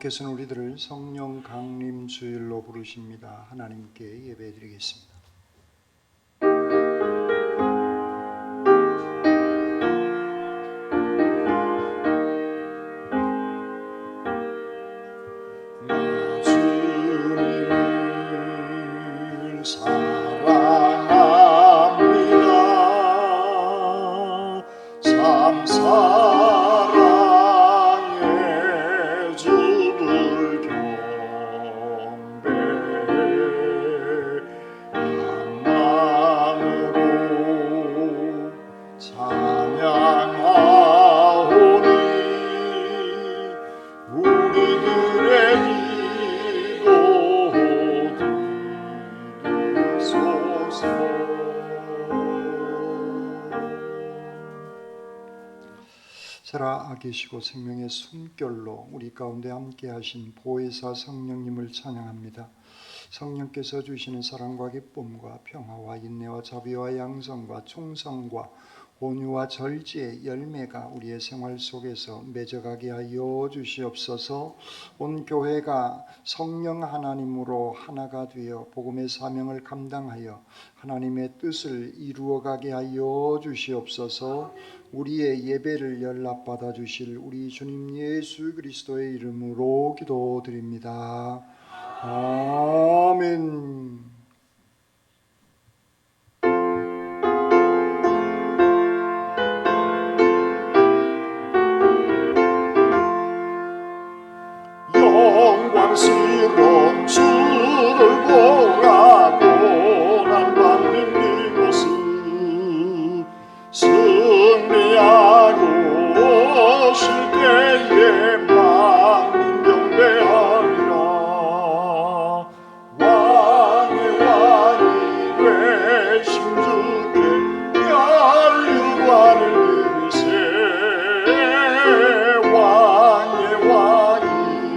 께서는 우리들을 성령 강림 주일로 부르십니다. 하나님께 예배드리겠습니다. 주님을 사랑합니다. 참 사랑의 주를 경배해 한 마음으로 찬양하오니 우리들의 기도 들으소서. 살아계시고 생명의 숨결로 우리 가운데 함께 하신 보혜사 성령님을 찬양합니다. 성령께서 주시는 사랑과 기쁨과 평화와 인내와 자비와 양성과 충성과 온유와 절제의 열매가 우리의 생활 속에서 맺어가게 하여 주시옵소서. 온 교회가 성령 하나님으로 하나가 되어 복음의 사명을 감당하여 하나님의 뜻을 이루어가게 하여 주시옵소서. 우리의 예배를 연락받아 주실 우리 주님 예수 그리스도의 이름으로 기도드립니다. 아멘. 영광스러운 주를 보라고 난 받는 이곳은 승리하고 오실 때에 만민 경배하리라. 왕의 왕이 되신 주께 연류관을 드리세. 왕의 왕이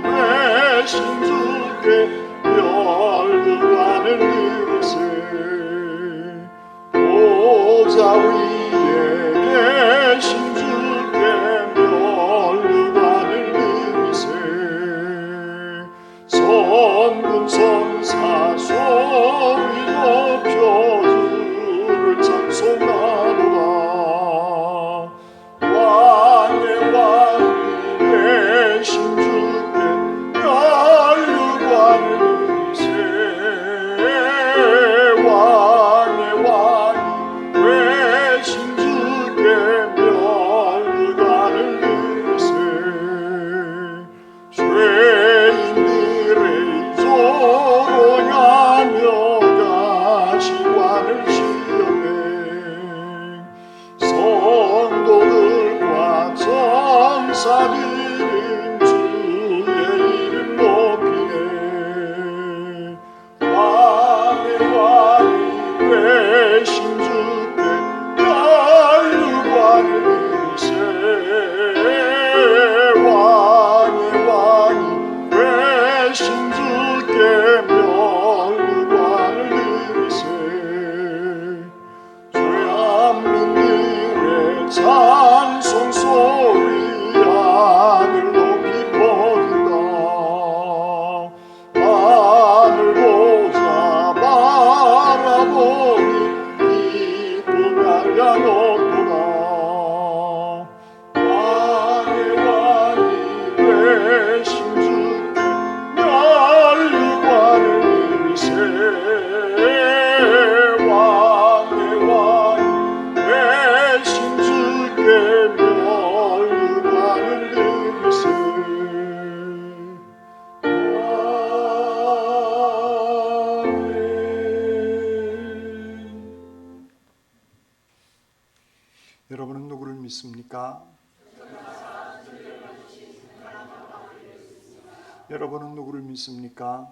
되신 주께 연류관을 드리세. 보좌 위에 계신 주께 연류관을 드리세. 선군 선사 소리 높여 주를 찬송하도다. 왕의 왕이 되신 주께 연류관을 드리세. 왕의 왕이 되신 주께 연류관을 드리세. 죄인들의 조롱하며 가시관을 시험해 성도들과 전사들은 주의 이름 높이네. 왕의 왕이 되신 주께 연류관을 드리세. 왕의 왕이 되신 주께 연류관을 드리세. 죄 없는 일에 찬송 소리 하늘 높이 퍼진다. 하늘 보자 바라보니 기쁨 알려놓도다. 왕의 왕이 되신 주께 연류관을 드리세. 왕의 왕이 되신 주께 연류관을 드리세. 여러분은 누구를 믿습니까? 여러분은 누구를 믿습니까?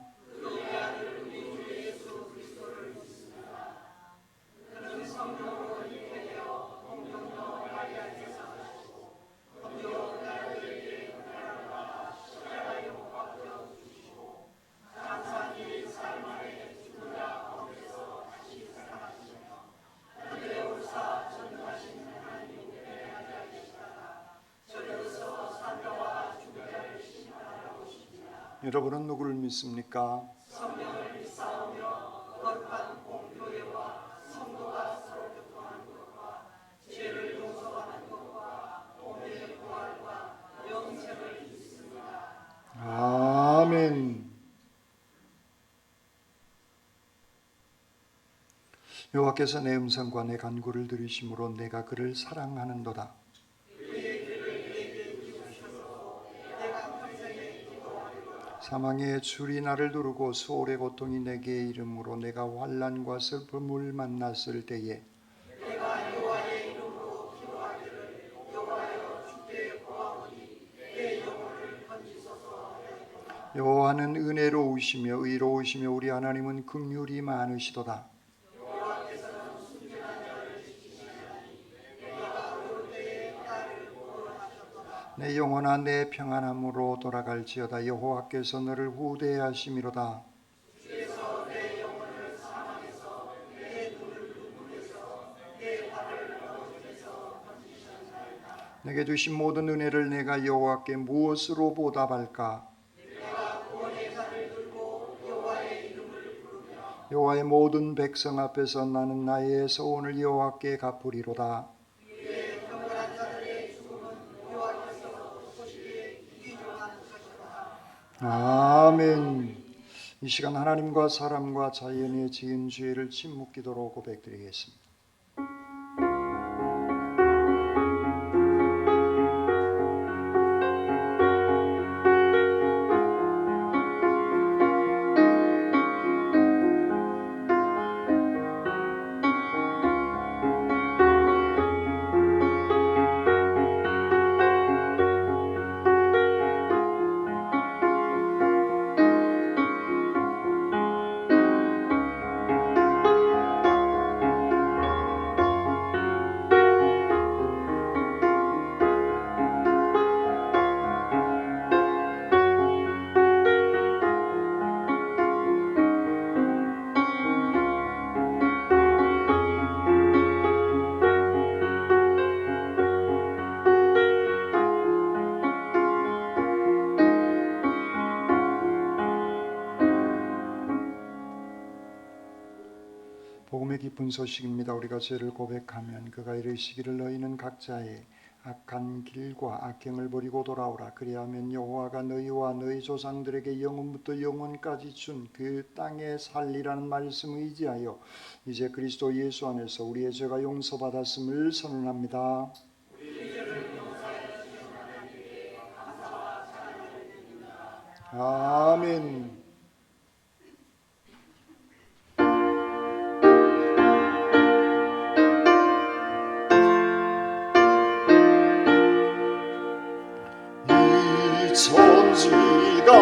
여러분은 누구를 믿습니까? 아멘. 여호와께서 내 음성과 내 간구를 들으심으로 내가 그를 사랑하는도다. 사망의 줄이 나를 두르고 수월의 고통이 내게 이름으로 내가 환난과 슬픔을 만났을 때에 여호와는 은혜로우시며 의로우시며 우리 하나님은 긍휼이 많으시도다. 내 영혼아 내 평안함으로 돌아갈지어다. 여호와께서 너를 후대하심이로다. 내게 주신 모든 은혜를 내가 여호와께 무엇으로 보답할까? 여호와의 모든 백성 앞에서 나는 나의 소원을 여호와께 갚으리로다. 아멘. 이 시간 하나님과 사람과 자연에 지은 죄를 침묵기도로 고백드리겠습니다. 복음의 기쁜 소식입니다. 우리가 죄를 고백하면 그가 이르시기를 너희는 각자의 악한 길과 악행을 버리고 돌아오라. 그리하면 여호와가 너희와 너희 조상들에게 영원부터 영원까지 준 그 땅에 살리라는 말씀을 의지하여 이제 그리스도 예수 안에서 우리의 죄가 용서받았음을 선언합니다. 아멘. 천지간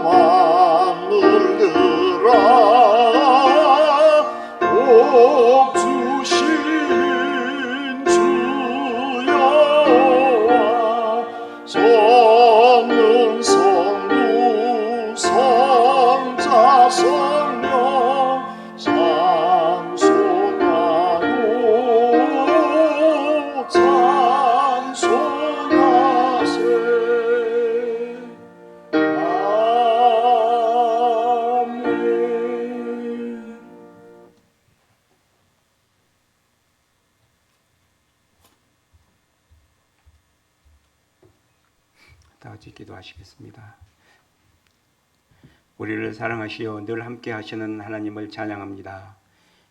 만물들아 복 주신 주 여호와 전능 성부 성자 성령 찬송하고 찬송하세. 다 같이 기도하시겠습니다. 우리를 사랑하시어 늘 함께 하시는 하나님을 찬양합니다.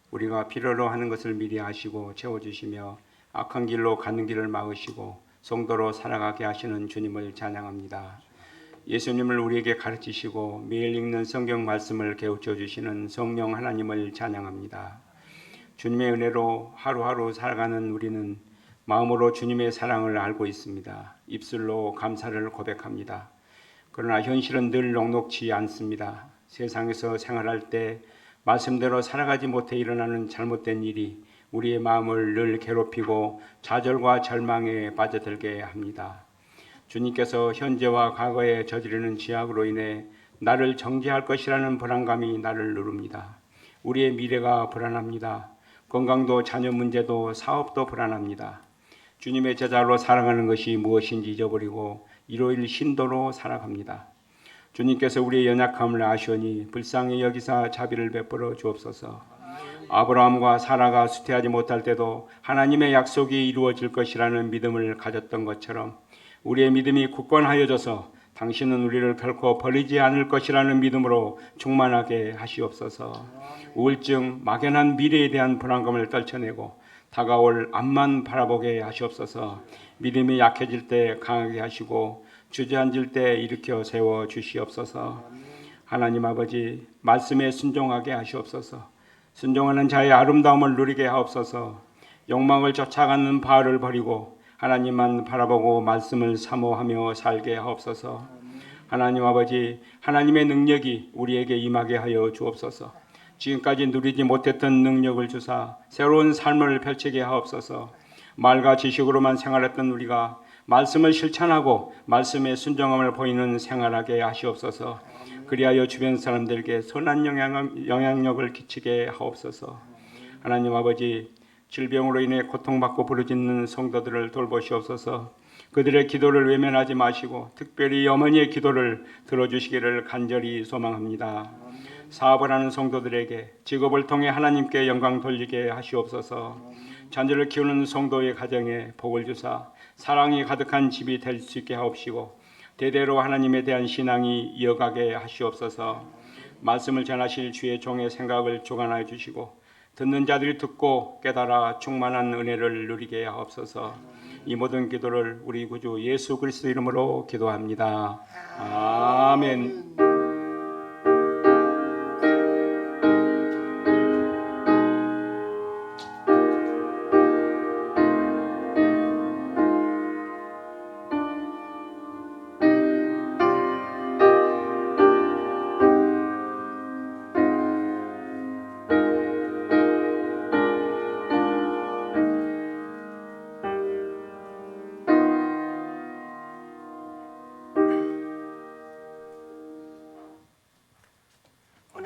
우리가 필요로 하는 것을 미리 아시고 채워주시며 악한 길로 가는 길을 막으시고 성도로 살아가게 하시는 주님을 찬양합니다. 예수님을 우리에게 가르치시고 매일 읽는 성경 말씀을 깨우쳐 주시는 성령 하나님을 찬양합니다. 주님의 은혜로 하루하루 살아가는 우리는 마음으로 주님의 사랑을 알고 있습니다. 입술로 감사를 고백합니다. 그러나 현실은 늘 녹록지 않습니다. 세상에서 생활할 때 말씀대로 살아가지 못해 일어나는 잘못된 일이 우리의 마음을 늘 괴롭히고 좌절과 절망에 빠져들게 합니다. 주님께서 현재와 과거에 저지르는 죄악으로 인해 나를 정죄할 것이라는 불안감이 나를 누릅니다. 우리의 미래가 불안합니다. 건강도 자녀 문제도 사업도 불안합니다. 주님의 제자로 살아가는 것이 무엇인지 잊어버리고 일요일 신도로 살아갑니다. 주님께서 우리의 연약함을 아시오니 불쌍히 여기사 자비를 베풀어 주옵소서. 아브라함과 사라가 수태하지 못할 때도 하나님의 약속이 이루어질 것이라는 믿음을 가졌던 것처럼 우리의 믿음이 굳건하여져서 당신은 우리를 결코 버리지 않을 것이라는 믿음으로 충만하게 하시옵소서. 우울증, 막연한 미래에 대한 불안감을 떨쳐내고 다가올 앞만 바라보게 하시옵소서. 믿음이 약해질 때 강하게 하시고 주저앉을 때 일으켜 세워 주시옵소서. 하나님 아버지, 말씀에 순종하게 하시옵소서. 순종하는 자의 아름다움을 누리게 하옵소서. 욕망을 쫓아가는 바알을 버리고 하나님만 바라보고 말씀을 사모하며 살게 하옵소서. 하나님 아버지, 하나님의 능력이 우리에게 임하게 하여 주옵소서. 지금까지 누리지 못했던 능력을 주사 새로운 삶을 펼치게 하옵소서. 말과 지식으로만 생활했던 우리가 말씀을 실천하고 말씀의 순종함을 보이는 생활하게 하시옵소서. 그리하여 주변 사람들에게 선한 영향력을 끼치게 하옵소서. 하나님 아버지, 질병으로 인해 고통받고 부르짖는 성도들을 돌보시옵소서. 그들의 기도를 외면하지 마시고 특별히 어머니의 기도를 들어주시기를 간절히 소망합니다. 사업을 하는 성도들에게 직업을 통해 하나님께 영광 돌리게 하시옵소서. 자녀를 키우는 성도의 가정에 복을 주사 사랑이 가득한 집이 될 수 있게 하옵시고 대대로 하나님에 대한 신앙이 이어가게 하시옵소서. 말씀을 전하실 주의 종의 생각을 주관하여 주시고 듣는 자들이 듣고 깨달아 충만한 은혜를 누리게 하옵소서. 이 모든 기도를 우리 구주 예수 그리스도 이름으로 기도합니다. 아멘.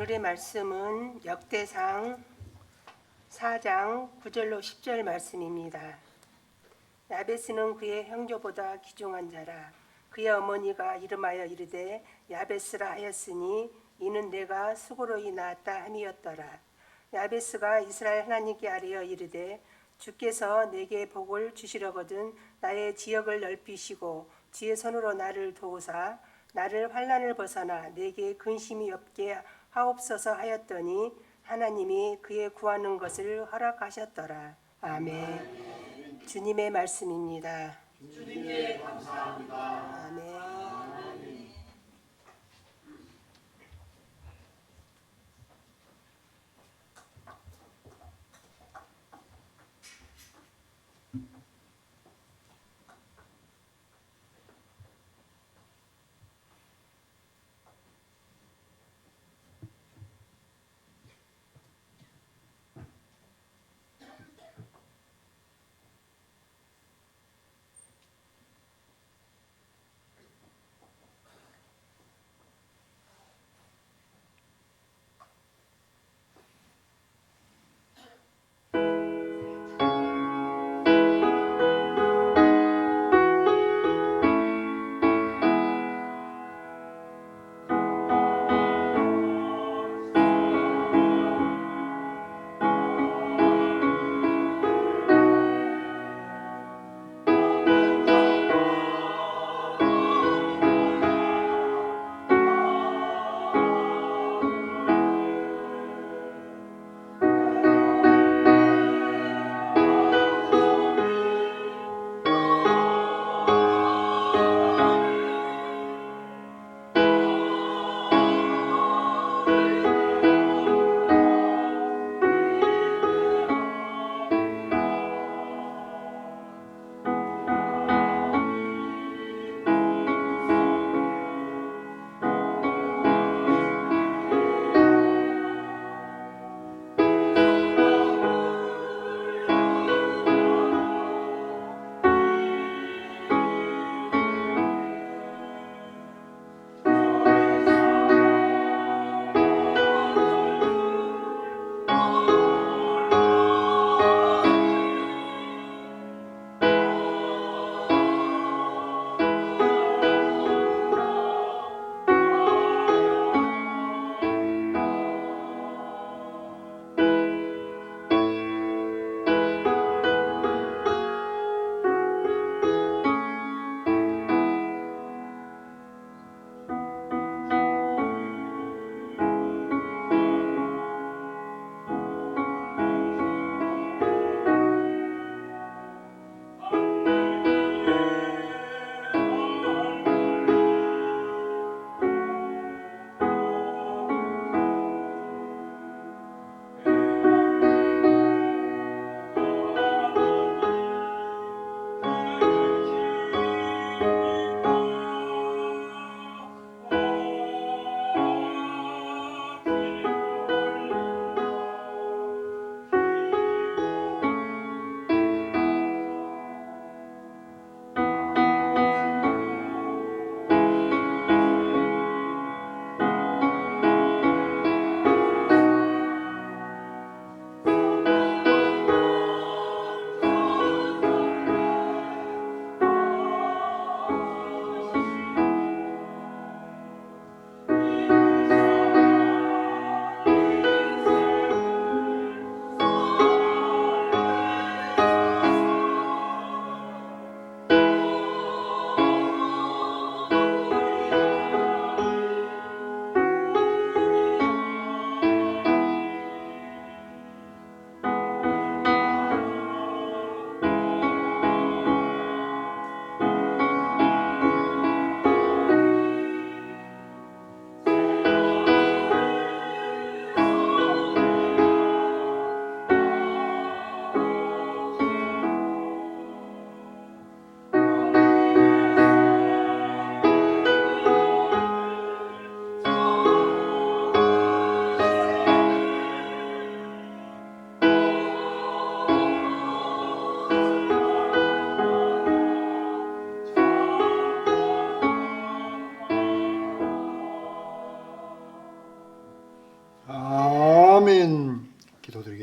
오늘의 말씀은 역대상 4장 9절로 10절 말씀입니다. 야베스는 그의 형제보다 귀중한 자라. 그의 어머니가 이름하여 이르되 야베스라 하였으니 이는 내가 수고로이 낳았다 함이었더라. 야베스가 이스라엘 하나님께 아뢰어 이르되 주께서 내게 복을 주시려거든 나의 지역을 넓히시고 지혜 손으로 나를 도우사 나를 환난을 벗어나 내게 근심이 없게 하옵소서 하였더니 하나님이 그의 구하는 것을 허락하셨더라. 아멘. 주님의 말씀입니다. 주님께 감사합니다. 아멘.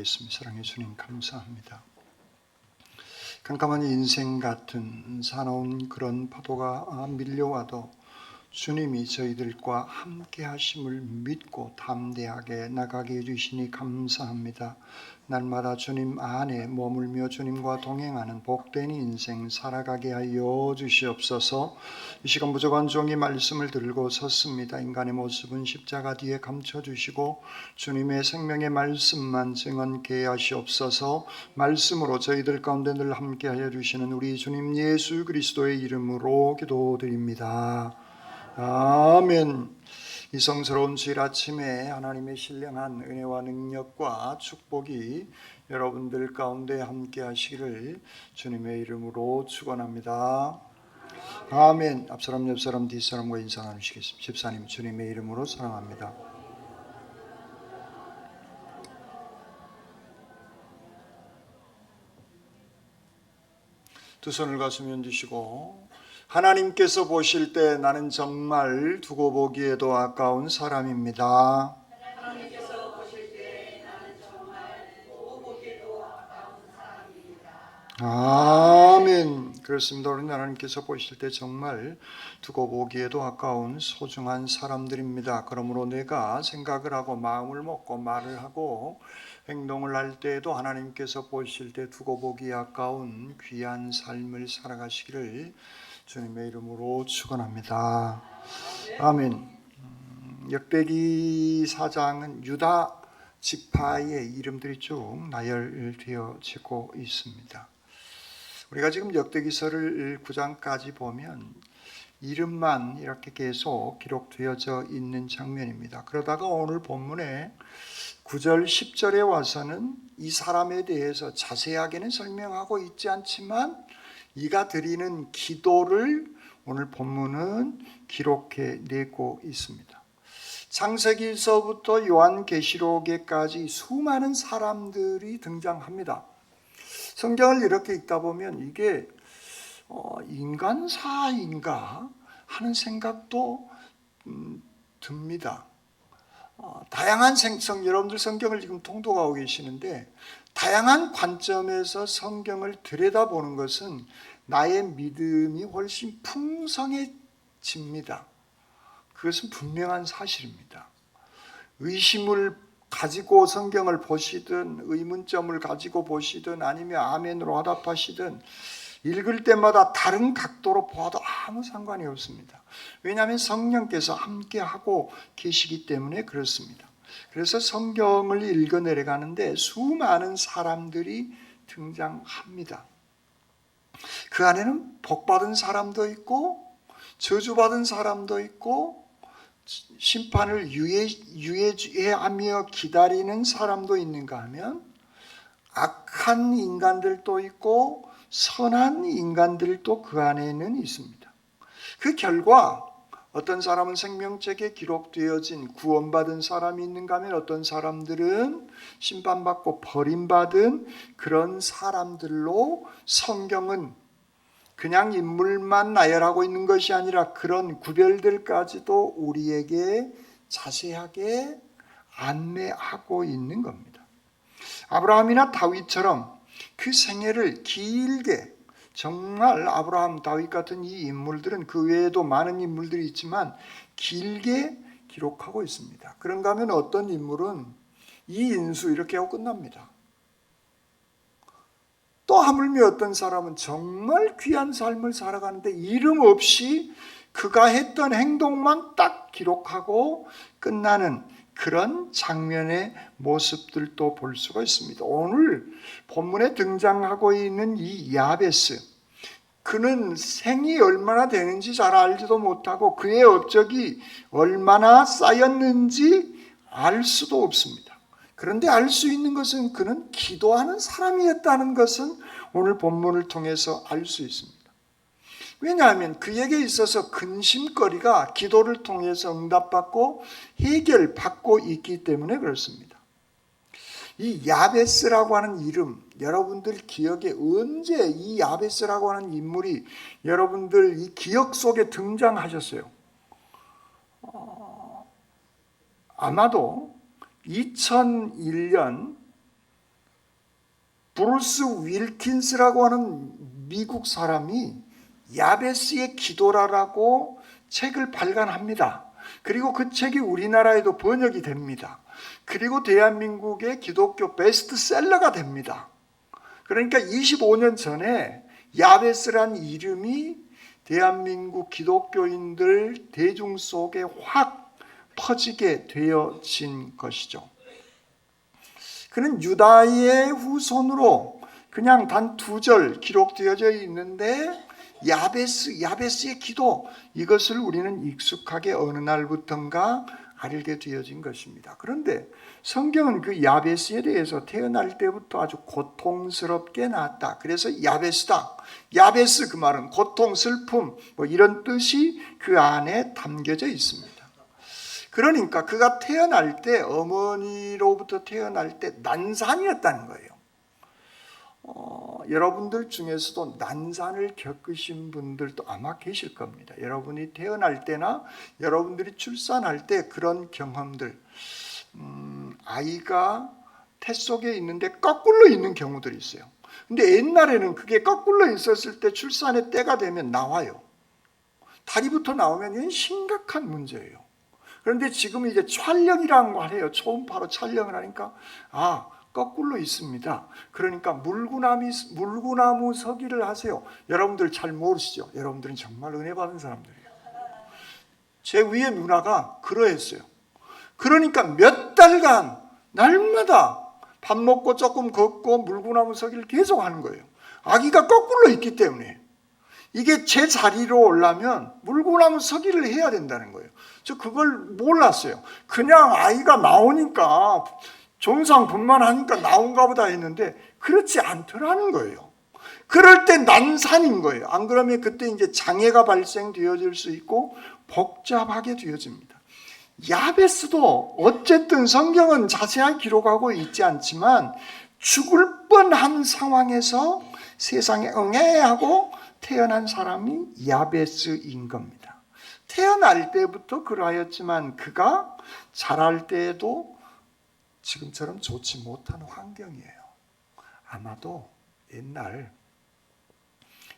기도드리겠습니다. 사랑의 주님 감사합니다. 깜깜한 인생 같은 사나운 그런 파도가 밀려와도 주님이 저희들과 함께 하심을 믿고 담대하게 나가게 해주시니 감사합니다. 날마다 주님 안에 머물며 주님과 동행하는 복된 인생 살아가게 하여 주시옵소서. 이 시간 부족한 종이 말씀을 들고 섰습니다. 인간의 모습은 십자가 뒤에 감춰주시고 주님의 생명의 말씀만 증언케 하시옵소서. 말씀으로 저희들 가운데 늘 함께 하여 주시는 우리 주님 예수 그리스도의 이름으로 기도드립니다. 아멘. 이 성스러운 주일 아침에 하나님의 신령한 은혜와 능력과 축복이 여러분들 가운데 함께 하시기를 주님의 이름으로 축원합니다. 아멘. 앞사람 옆사람 뒷사람과 인사 나누시겠습니다. 집사님 주님의 이름으로 사랑합니다. 두 손을 가슴에 얹으시고 하나님께서 보실 때 나는 정말 두고 보기에도 아까운 사람입니다. 하나님께서 보실 때 나는 정말 두고 보기에도 아까운 사람입니다. 아멘. 그렇습니다. 우리 하나님께서 보실 때 정말 두고 보기에도 아까운 소중한 사람들입니다. 그러므로 내가 생각을 하고 마음을 먹고 말을 하고 행동을 할 때에도 하나님께서 보실 때 두고 보기 아까운 귀한 삶을 살아가시기를 주님의 이름으로 축원합니다. 아멘. 역대기 4장은 유다 지파의 이름들이 쭉 나열되어지고 있습니다. 우리가 지금 역대기서를 9장까지 보면 이름만 이렇게 계속 기록되어져 있는 장면입니다. 그러다가 오늘 본문에 9절 10절에 와서는 이 사람에 대해서 자세하게는 설명하고 있지 않지만 이가 드리는 기도를 오늘 본문은 기록해 내고 있습니다. 창세기서부터 요한계시록에까지 수많은 사람들이 등장합니다. 성경을 이렇게 읽다 보면 이게 인간사인가 하는 생각도 듭니다. 다양한 여러분들 성경을 지금 통독하고 계시는데 다양한 관점에서 성경을 들여다보는 것은 나의 믿음이 훨씬 풍성해집니다. 그것은 분명한 사실입니다. 의심을 가지고 성경을 보시든 의문점을 가지고 보시든 아니면 아멘으로 화답하시든 읽을 때마다 다른 각도로 보아도 아무 상관이 없습니다. 왜냐하면 성령께서 함께하고 계시기 때문에 그렇습니다. 그래서 성경을 읽어 내려가는데 수많은 사람들이 등장합니다. 그 안에는 복받은 사람도 있고 저주받은 사람도 있고 심판을 유예하며 기다리는 사람도 있는가 하면 악한 인간들도 있고 선한 인간들도 그 안에는 있습니다. 그 결과 어떤 사람은 생명책에 기록되어진 구원받은 사람이 있는가 하면 어떤 사람들은 심판받고 버림받은 그런 사람들로 성경은 그냥 인물만 나열하고 있는 것이 아니라 그런 구별들까지도 우리에게 자세하게 안내하고 있는 겁니다. 아브라함이나 다윗처럼 그 생애를 길게 정말 아브라함, 다윗 같은 이 인물들은 그 외에도 많은 인물들이 있지만 길게 기록하고 있습니다. 그런가 하면 어떤 인물은 이 인수 이렇게 하고 끝납니다. 또 하물며 어떤 사람은 정말 귀한 삶을 살아가는데 이름 없이 그가 했던 행동만 딱 기록하고 끝나는 그런 장면의 모습들도 볼 수가 있습니다. 오늘 본문에 등장하고 있는 이 야베스, 그는 생이 얼마나 되는지 잘 알지도 못하고 그의 업적이 얼마나 쌓였는지 알 수도 없습니다. 그런데 알 수 있는 것은 그는 기도하는 사람이었다는 것은 오늘 본문을 통해서 알 수 있습니다. 왜냐하면 그에게 있어서 근심거리가 기도를 통해서 응답받고 해결받고 있기 때문에 그렇습니다. 이 야베스라고 하는 이름, 여러분들 기억에 언제 이 야베스라고 하는 인물이 여러분들 이 기억 속에 등장하셨어요? 아마도 2001년 브루스 윌킨스라고 하는 미국 사람이 야베스의 기도라라고 책을 발간합니다. 그리고 그 책이 우리나라에도 번역이 됩니다. 그리고 대한민국의 기독교 베스트셀러가 됩니다. 그러니까 25년 전에 야베스란 이름이 대한민국 기독교인들 대중 속에 확 퍼지게 되어진 것이죠. 그는 유다의 후손으로 그냥 단 2절 기록되어져 있는데 야베스의 기도, 이것을 우리는 익숙하게 어느 날부턴가 알게 되어진 것입니다. 그런데 성경은 그 야베스에 대해서 태어날 때부터 아주 고통스럽게 낳았다. 그래서 야베스다. 야베스, 그 말은 고통, 슬픔, 이런 뜻이 그 안에 담겨져 있습니다. 그러니까 그가 태어날 때, 어머니로부터 태어날 때 난산이었다는 거예요. 여러분들 중에서도 난산을 겪으신 분들도 아마 계실 겁니다. 여러분이 태어날 때나 여러분들이 출산할 때 그런 경험들, 아이가 태 속에 있는데 거꾸로 있는 경우들이 있어요. 근데 옛날에는 그게 거꾸로 있었을 때 출산의 때가 되면 나와요. 다리부터 나오면 이건 심각한 문제예요. 그런데 지금 이제 촬영이라는 걸 해요. 초음파로 촬영을 하니까 거꾸로 있습니다. 그러니까 물구나무 서기를 하세요. 여러분들 잘 모르시죠? 여러분들은 정말 은혜 받은 사람들이에요. 제 위에 누나가 그러했어요. 그러니까 몇 달간 날마다 밥 먹고 조금 걷고 물구나무 서기를 계속 하는 거예요. 아기가 거꾸로 있기 때문에. 이게 제 자리로 오려면 물구나무 서기를 해야 된다는 거예요. 저 그걸 몰랐어요. 그냥 아이가 나오니까 정상분만하니까 나온가 보다 했는데 그렇지 않더라는 거예요. 그럴 때 난산인 거예요. 안 그러면 그때 이제 장애가 발생되어질 수 있고 복잡하게 되어집니다. 야베스도 어쨌든 성경은 자세하게 기록하고 있지 않지만 죽을 뻔한 상황에서 세상에 응애하고 태어난 사람이 야베스인 겁니다. 태어날 때부터 그러하였지만 그가 자랄 때에도 지금처럼 좋지 못한 환경이에요. 아마도 옛날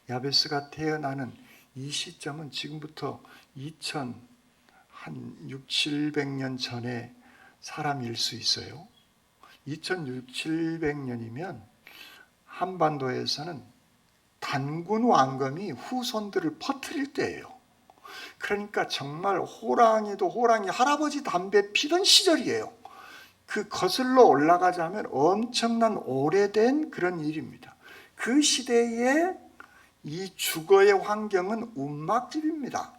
야베스가 태어나는 이 시점은 지금부터 700년 전에 사람일 수 있어요. 700년이면 한반도에서는 단군 왕검이 후손들을 퍼뜨릴 때예요. 그러니까 정말 호랑이 할아버지 담배 피던 시절이에요. 그 거슬러 올라가자면 엄청난 오래된 그런 일입니다. 그 시대에 이 주거의 환경은 움막집입니다.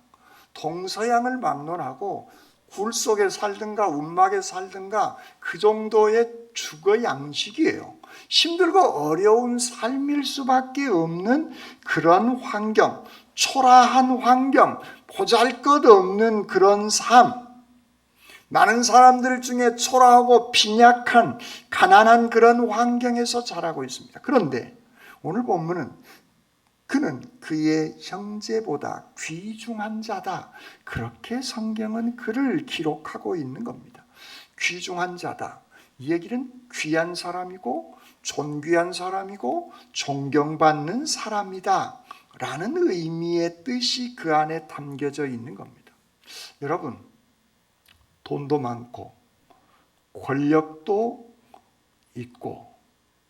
동서양을 막론하고 굴 속에 살든가 움막에 살든가 그 정도의 주거 양식이에요. 힘들고 어려운 삶일 수밖에 없는 그런 환경, 초라한 환경, 보잘것없는 그런 삶, 많은 사람들 중에 초라하고 빈약한 가난한 그런 환경에서 자라고 있습니다. 그런데 오늘 본문은 그는 그의 형제보다 귀중한 자다. 그렇게 성경은 그를 기록하고 있는 겁니다. 귀중한 자다. 이 얘기는 귀한 사람이고 존귀한 사람이고 존경받는 사람이다 라는 의미의 뜻이 그 안에 담겨져 있는 겁니다. 여러분, 돈도 많고 권력도 있고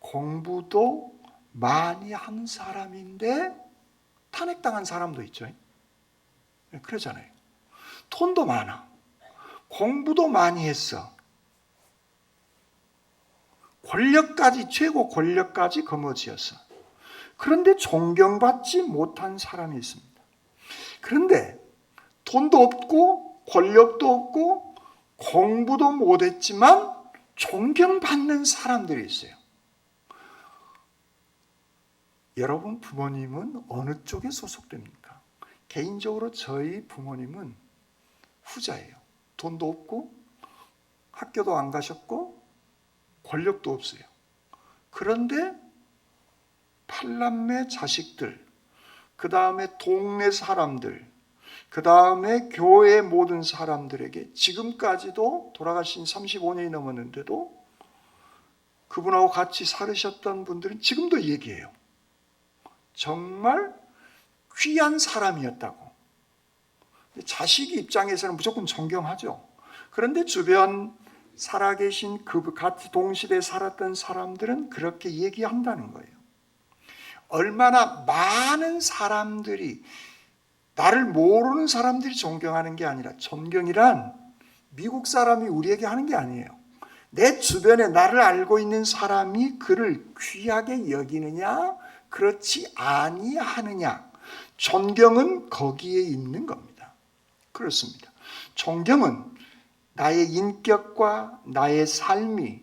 공부도 많이 한 사람인데 탄핵당한 사람도 있죠. 그러잖아요. 돈도 많아. 공부도 많이 했어. 권력까지, 최고 권력까지 거머쥐었어. 그런데 존경받지 못한 사람이 있습니다. 그런데 돈도 없고 권력도 없고 공부도 못했지만 존경받는 사람들이 있어요. 여러분 부모님은 어느 쪽에 소속됩니까? 개인적으로 저희 부모님은 후자예요. 돈도 없고 학교도 안 가셨고 권력도 없어요. 그런데 8남매 자식들, 그 다음에 동네 사람들, 그 다음에 교회 모든 사람들에게 지금까지도 돌아가신 35년이 넘었는데도 그분하고 같이 살으셨던 분들은 지금도 얘기해요. 정말 귀한 사람이었다고. 자식 입장에서는 무조건 존경하죠. 그런데 주변 살아계신 그 같이 동시대에 살았던 사람들은 그렇게 얘기한다는 거예요. 얼마나 많은 사람들이, 나를 모르는 사람들이 존경하는 게 아니라, 존경이란 미국 사람이 우리에게 하는 게 아니에요. 내 주변에 나를 알고 있는 사람이 그를 귀하게 여기느냐 그렇지 아니하느냐, 존경은 거기에 있는 겁니다. 그렇습니다. 존경은 나의 인격과 나의 삶이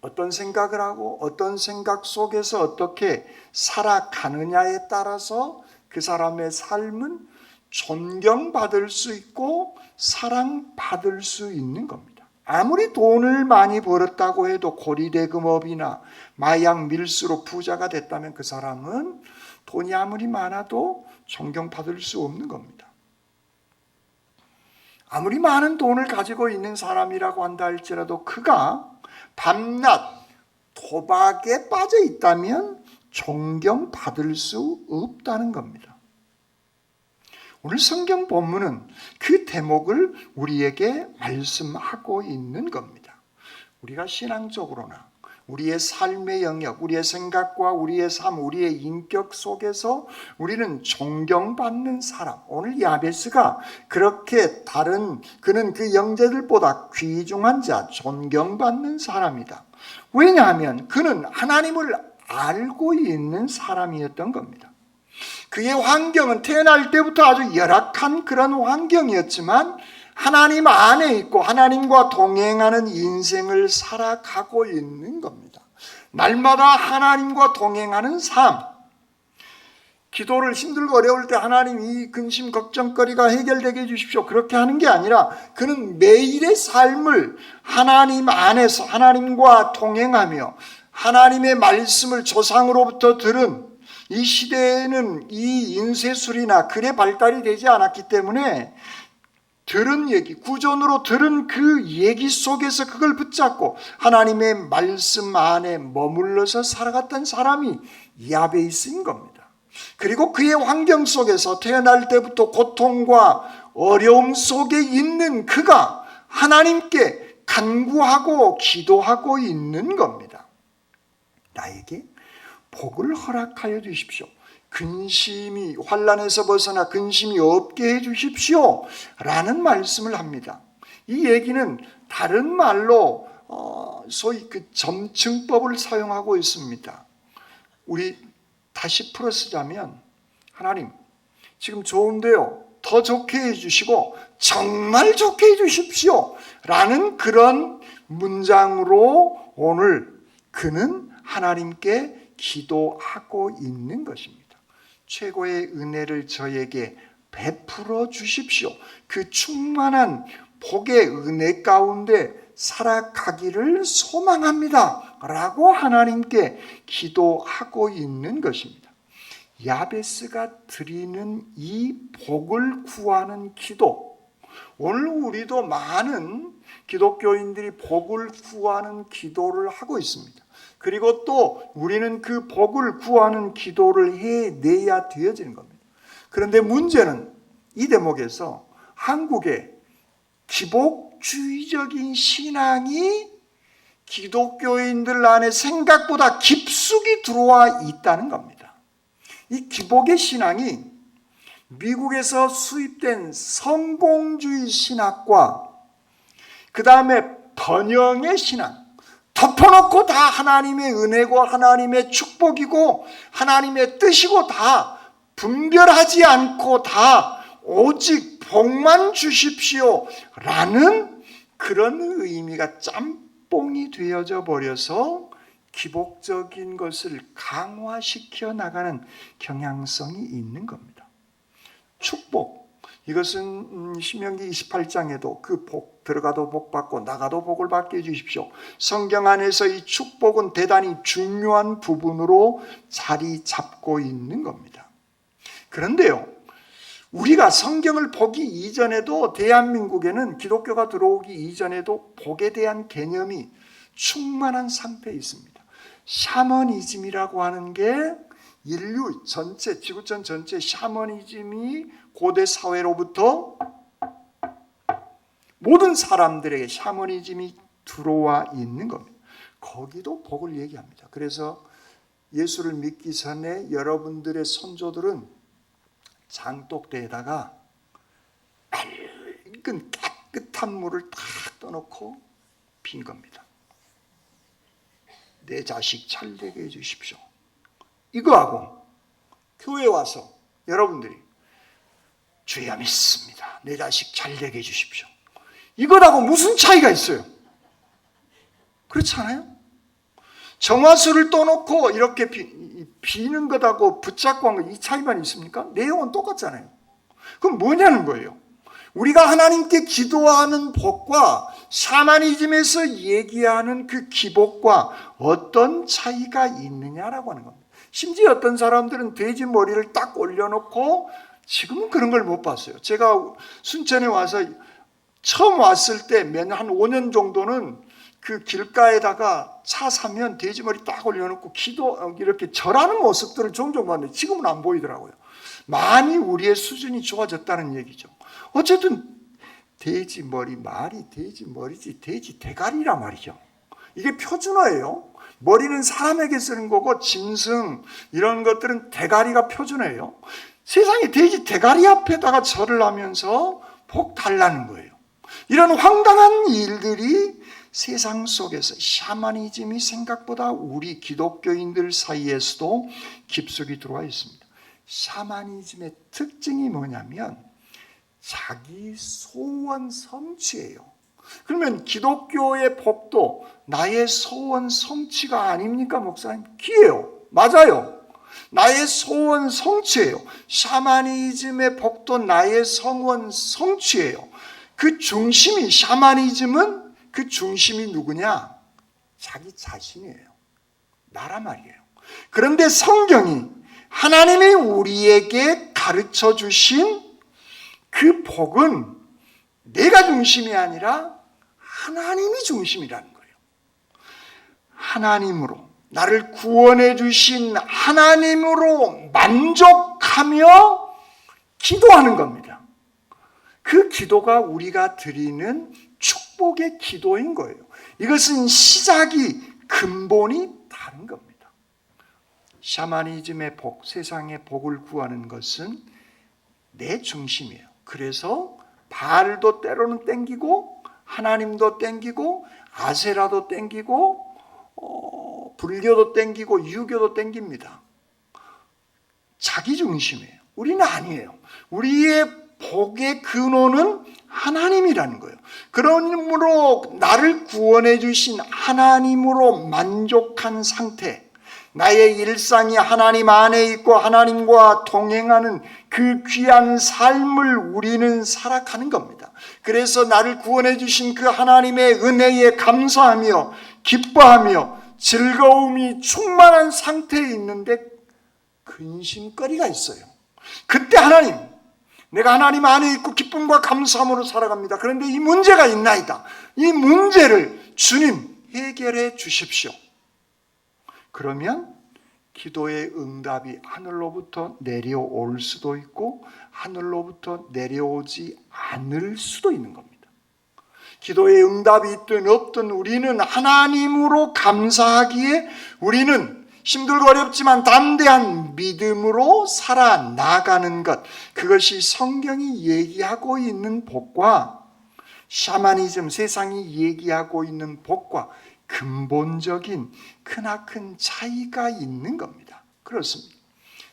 어떤 생각을 하고 어떤 생각 속에서 어떻게 살아가느냐에 따라서 그 사람의 삶은 존경받을 수 있고 사랑받을 수 있는 겁니다. 아무리 돈을 많이 벌었다고 해도 고리대금업이나 마약 밀수로 부자가 됐다면 그 사람은 돈이 아무리 많아도 존경받을 수 없는 겁니다. 아무리 많은 돈을 가지고 있는 사람이라고 한다 할지라도 그가 밤낮 도박에 빠져 있다면 존경받을 수 없다는 겁니다. 오늘 성경 본문은 그 대목을 우리에게 말씀하고 있는 겁니다. 우리가 신앙적으로나 우리의 삶의 영역, 우리의 생각과 우리의 삶, 우리의 인격 속에서 우리는 존경받는 사람. 오늘 야베스가 그렇게 그는 그 형제들보다 귀중한 자, 존경받는 사람이다. 왜냐하면 그는 하나님을 알고 있는 사람이었던 겁니다. 그의 환경은 태어날 때부터 아주 열악한 그런 환경이었지만 하나님 안에 있고 하나님과 동행하는 인생을 살아가고 있는 겁니다. 날마다 하나님과 동행하는 삶. 기도를 힘들고 어려울 때 하나님 이 근심 걱정거리가 해결되게 해주십시오, 그렇게 하는 게 아니라 그는 매일의 삶을 하나님 안에서 하나님과 동행하며 하나님의 말씀을 조상으로부터 들은, 이 시대에는 이 인쇄술이나 글의 발달이 되지 않았기 때문에 들은 얘기, 구전으로 들은 그 얘기 속에서 그걸 붙잡고 하나님의 말씀 안에 머물러서 살아갔던 사람이 야베이스인 겁니다. 그리고 그의 환경 속에서 태어날 때부터 고통과 어려움 속에 있는 그가 하나님께 간구하고 기도하고 있는 겁니다. 나에게 복을 허락하여 주십시오. 근심이, 환난에서 벗어나 근심이 없게 해 주십시오 라는 말씀을 합니다. 이 얘기는 다른 말로 소위 그 점층법을 사용하고 있습니다. 우리 다시 풀어 쓰자면, 하나님 지금 좋은데요, 더 좋게 해주시고 정말 좋게 해주십시오 라는 그런 문장으로 오늘 그는 하나님께 기도하고 있는 것입니다. 최고의 은혜를 저에게 베풀어 주십시오. 그 충만한 복의 은혜 가운데 살아가기를 소망합니다 라고 하나님께 기도하고 있는 것입니다. 야베스가 드리는 이 복을 구하는 기도, 오늘 우리도 많은 기독교인들이 복을 구하는 기도를 하고 있습니다. 그리고 또 우리는 그 복을 구하는 기도를 해내야 되어지는 겁니다. 그런데 문제는 이 대목에서 한국의 기복주의적인 신앙이 기독교인들 안에 생각보다 깊숙이 들어와 있다는 겁니다. 이 기복의 신앙이 미국에서 수입된 성공주의 신학과 그 다음에 번영의 신앙, 덮어놓고 다 하나님의 은혜고 하나님의 축복이고 하나님의 뜻이고 다 분별하지 않고 다 오직 복만 주십시오 라는 그런 의미가 짬뽕이 되어져 버려서 기복적인 것을 강화시켜 나가는 경향성이 있는 겁니다. 축복, 이것은 신명기 28장에도 그 복, 들어가도 복 받고 나가도 복을 받게 해주십시오. 성경 안에서 이 축복은 대단히 중요한 부분으로 자리 잡고 있는 겁니다. 그런데요, 우리가 성경을 보기 이전에도 대한민국에는 기독교가 들어오기 이전에도 복에 대한 개념이 충만한 상태에 있습니다. 샤머니즘이라고 하는 게 인류 전체, 지구촌 전체 샤머니즘이 고대 사회로부터 모든 사람들에게 샤머니즘이 들어와 있는 겁니다. 거기도 복을 얘기합니다. 그래서 예수를 믿기 전에 여러분들의 선조들은 장독대에다가 맑은 깨끗한 물을 딱 떠놓고 빈 겁니다. 내 자식 잘되게 해주십시오. 이거하고 교회 와서 여러분들이 주여 믿습니다. 내 자식 잘되게 해주십시오. 이거하고 무슨 차이가 있어요? 그렇지 않아요? 정화수를 떠놓고 이렇게 비는 것하고 붙잡고 한 거 이 차이만 있습니까? 내용은 똑같잖아요. 그럼 뭐냐는 거예요. 우리가 하나님께 기도하는 복과 샤머니즘에서 얘기하는 그 기복과 어떤 차이가 있느냐라고 하는 겁니다. 심지어 어떤 사람들은 돼지 머리를 딱 올려놓고, 지금은 그런 걸 못 봤어요. 제가 순천에 와서 처음 왔을 때 한 5년 정도는 그 길가에다가 차 사면 돼지머리 딱 올려놓고 이렇게 절하는 모습들을 종종 봤는데 지금은 안 보이더라고요. 많이 우리의 수준이 좋아졌다는 얘기죠. 어쨌든 돼지머리, 말이 돼지머리지 돼지 대가리란 말이죠. 이게 표준어예요. 머리는 사람에게 쓰는 거고 짐승 이런 것들은 대가리가 표준어예요. 세상에 돼지 대가리 앞에다가 절을 하면서 복 달라는 거예요. 이런 황당한 일들이 세상 속에서 샤머니즘이 생각보다 우리 기독교인들 사이에서도 깊숙이 들어와 있습니다. 샤머니즘의 특징이 뭐냐면 자기 소원 성취예요. 그러면 기독교의 복도 나의 소원 성취가 아닙니까, 목사님? 기예요. 맞아요. 나의 소원 성취예요. 샤머니즘의 복도 나의 소원 성취예요. 그 중심이, 샤머니즘은 그 중심이 누구냐? 자기 자신이에요. 나란 말이에요. 그런데 성경이 하나님이 우리에게 가르쳐 주신 그 복은 내가 중심이 아니라 하나님이 중심이라는 거예요. 하나님으로, 나를 구원해 주신 하나님으로 만족하며 기도하는 겁니다. 그 기도가 우리가 드리는 축복의 기도인 거예요. 이것은 시작이, 근본이 다른 겁니다. 샤머니즘의 복, 세상의 복을 구하는 것은 내 중심이에요. 그래서 바알도 때로는 땡기고 하나님도 땡기고 아세라도 땡기고 불교도 땡기고 유교도 땡깁니다. 자기 중심이에요. 우리는 아니에요. 우리의 복의 근원은 하나님이라는 거예요. 그러므로 나를 구원해 주신 하나님으로 만족한 상태, 나의 일상이 하나님 안에 있고 하나님과 동행하는 그 귀한 삶을 우리는 살아가는 겁니다. 그래서 나를 구원해 주신 그 하나님의 은혜에 감사하며 기뻐하며 즐거움이 충만한 상태에 있는데 근심거리가 있어요. 그때 하나님, 내가 하나님 안에 있고 기쁨과 감사함으로 살아갑니다. 그런데 이 문제가 있나이다. 이 문제를 주님 해결해 주십시오. 그러면 기도의 응답이 하늘로부터 내려올 수도 있고 하늘로부터 내려오지 않을 수도 있는 겁니다. 기도의 응답이 있든 없든 우리는 하나님으로 감사하기에 우리는 힘들고 어렵지만 담대한 믿음으로 살아나가는 것, 그것이 성경이 얘기하고 있는 복과 샤머니즘, 세상이 얘기하고 있는 복과 근본적인 크나큰 차이가 있는 겁니다. 그렇습니다.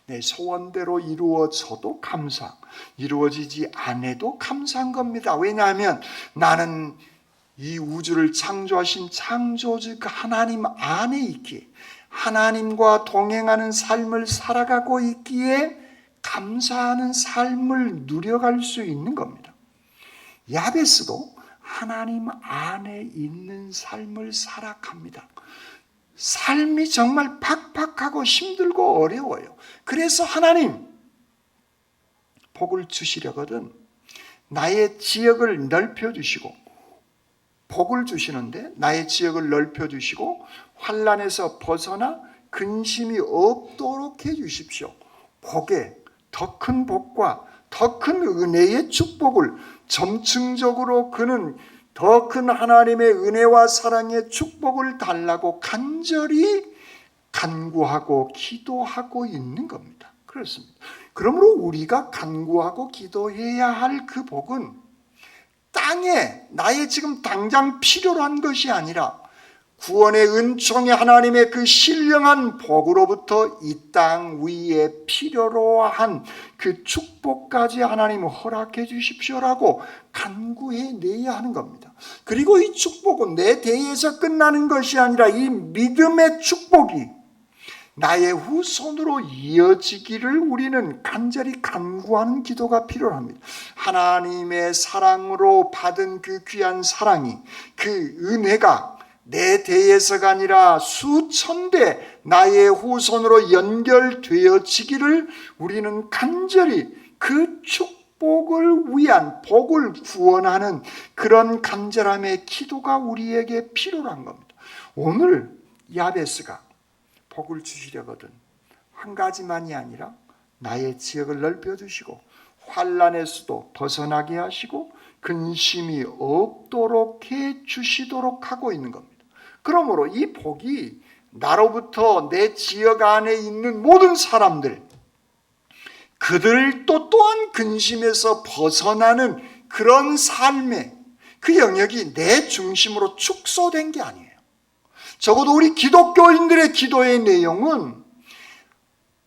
내 소원대로 이루어져도 감사, 이루어지지 않아도 감사한 겁니다. 왜냐하면 나는 이 우주를 창조하신 창조주 그 하나님 안에 있기에, 하나님과 동행하는 삶을 살아가고 있기에 감사하는 삶을 누려갈 수 있는 겁니다. 야베스도 하나님 안에 있는 삶을 살아갑니다. 삶이 정말 팍팍하고 힘들고 어려워요. 그래서 하나님 복을 주시려거든 나의 지역을 넓혀주시고 복을 주시는데 나의 지역을 넓혀주시고 환난에서 벗어나 근심이 없도록 해주십시오. 복에 더 큰 복과 더 큰 은혜의 축복을 점층적으로 그는 더 큰 하나님의 은혜와 사랑의 축복을 달라고 간절히 간구하고 기도하고 있는 겁니다. 그렇습니다. 그러므로 우리가 간구하고 기도해야 할 그 복은 땅에 나의 지금 당장 필요로 한 것이 아니라 구원의 은총의 하나님의 그 신령한 복으로부터 이 땅 위에 필요로 한 그 축복까지 하나님 허락해 주십시오라고 간구해내야 하는 겁니다. 그리고 이 축복은 내 대에서 끝나는 것이 아니라 이 믿음의 축복이 나의 후손으로 이어지기를 우리는 간절히 간구하는 기도가 필요합니다. 하나님의 사랑으로 받은 그 귀한 사랑이, 그 은혜가 내 대에서가 아니라 수천 대 나의 후손으로 연결되어지기를 우리는 간절히 그 축복을 위한, 복을 구원하는 그런 간절함의 기도가 우리에게 필요한 겁니다. 오늘 야베스가 복을 주시려거든 한 가지만이 아니라 나의 지역을 넓혀주시고 환난에서도 벗어나게 하시고 근심이 없도록 해주시도록 하고 있는 겁니다. 그러므로 이 복이 나로부터 내 지역 안에 있는 모든 사람들, 그들도 또한 근심에서 벗어나는 그런 삶의 그 영역이 내 중심으로 축소된 게 아니에요. 적어도 우리 기독교인들의 기도의 내용은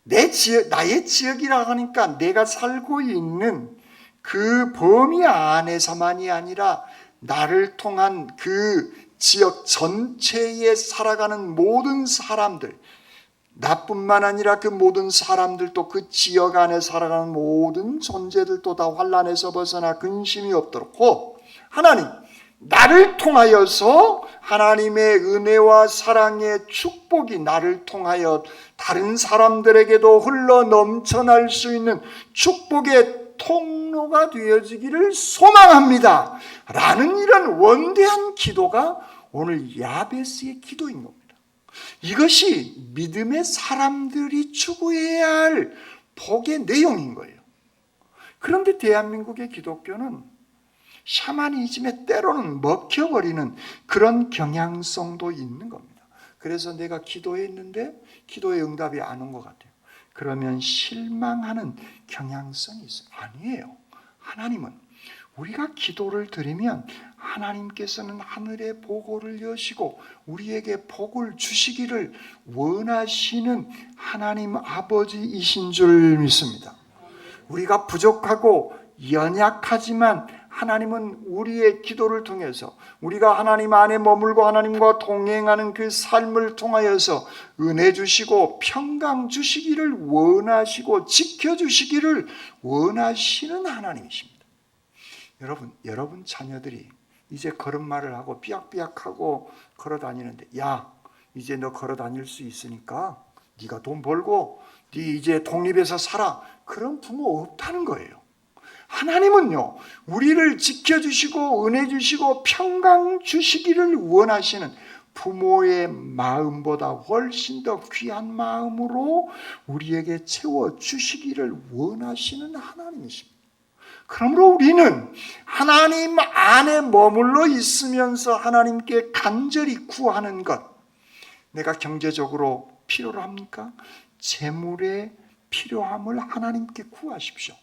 내 지역, 나의 지역이라 하니까 내가 살고 있는 그 범위 안에서만이 아니라 나를 통한 그 지역 전체에 살아가는 모든 사람들, 나뿐만 아니라 그 모든 사람들도 그 지역 안에 살아가는 모든 존재들도 다 환난에서 벗어나 근심이 없도록 하나님, 나를 통하여서 하나님의 은혜와 사랑의 축복이 나를 통하여 다른 사람들에게도 흘러 넘쳐날 수 있는 축복의 통로가 되어지기를 소망합니다 라는 이런 원대한 기도가 오늘 야베스의 기도인 겁니다. 이것이 믿음의 사람들이 추구해야 할 복의 내용인 거예요. 그런데 대한민국의 기독교는 샤머니즘에 때로는 먹혀버리는 그런 경향성도 있는 겁니다. 그래서 내가 기도했는데 기도의 응답이 안 온 것 같아요. 그러면 실망하는 경향성이 있어요. 아니에요. 하나님은 우리가 기도를 드리면 하나님께서는 하늘의 보고를 여시고 우리에게 복을 주시기를 원하시는 하나님 아버지이신 줄 믿습니다. 우리가 부족하고 연약하지만 하나님은 우리의 기도를 통해서 우리가 하나님 안에 머물고 하나님과 동행하는 그 삶을 통하여서 은혜 주시고 평강 주시기를 원하시고 지켜주시기를 원하시는 하나님이십니다. 여러분 자녀들이 이제 걸음마를 하고 삐약삐약하고 걸어 다니는데, 야, 이제 너 걸어 다닐 수 있으니까 네가 돈 벌고 네 이제 독립해서 살아. 그런 부모 없다는 거예요. 하나님은요, 우리를 지켜주시고 은혜 주시고 평강 주시기를 원하시는 부모의 마음보다 훨씬 더 귀한 마음으로 우리에게 채워주시기를 원하시는 하나님이십니다. 그러므로 우리는 하나님 안에 머물러 있으면서 하나님께 간절히 구하는 것, 내가 경제적으로 필요로 합니까? 재물의 필요함을 하나님께 구하십시오.